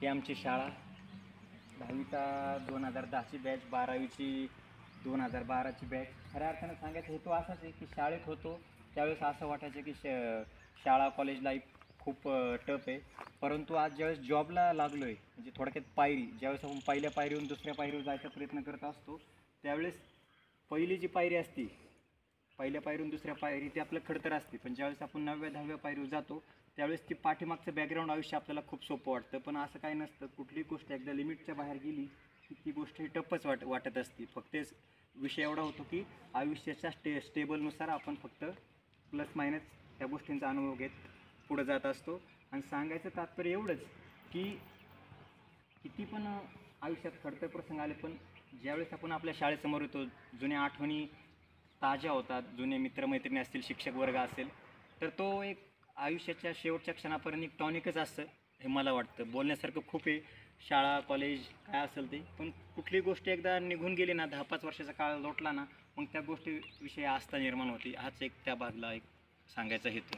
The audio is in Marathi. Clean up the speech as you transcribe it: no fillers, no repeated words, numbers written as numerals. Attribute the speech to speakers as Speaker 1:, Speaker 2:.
Speaker 1: ही आमची शाळा 10वीचा 2010ची बॅच, 12वीची 2012ची बॅच. खऱ्या अर्थानं सांगायचा हेतू असाच आहे की शाळेत होतो त्यावेळेस असं वाटायचं की शाळा कॉलेज लाईफ खूप टफ आहे. परंतु आज ज्यावेळेस जॉबला लागलो आहे, म्हणजे थोडक्यात पायरी, ज्यावेळेस आपण पहिल्या पायरीहून दुसऱ्या पायरीवर जायचा प्रयत्न करत असतो त्यावेळेस पहिली जी पायरी असते, पहिल्या पायरीहून दुसऱ्या पायरी ती आपलं खडतर असते, पण ज्यावेळेस आपण 9व्या 10व्या पायरीवर जातो त्यावेळेस ती पाठीमागचं बॅकग्राऊंड आयुष्य आपल्याला खूप सोपं वाटतं. पण असं काही नसतं. कुठलीही गोष्ट एकदा लिमिटच्या बाहेर गेली की ती गोष्ट ही टफच वाटत असते. फक्त विषय एवढा होतो की आयुष्याच्या स्टेबलनुसार आपण फक्त प्लस मायनस त्या गोष्टींचा अनुभव घेत पुढं जात असतो. आणि सांगायचं तात्पर्य एवढंच की किती पण आयुष्यात खडतर प्रसंग आले, पण ज्यावेळेस आपण आपल्या शाळेसमोर येतो, जुन्या आठवणी ताज्या होतात, जुने मित्रमैत्रिणी असतील, शिक्षक वर्ग असेल, तर तो एक आयुष्याच्या शेवटच्या क्षणापर्यंत एक टॉनिकच असतं हे मला वाटतं. बोलण्यासारखं खूप आहे, शाळा कॉलेज काय असेल ते, पण कुठली गोष्ट एकदा निघून गेली ना, 10-5 वर्षाचा काळ लोटला ना, मग त्या गोष्टीविषयी आस्था निर्माण होती. हाच एक त्या भागला एक सांगायचा हेतू.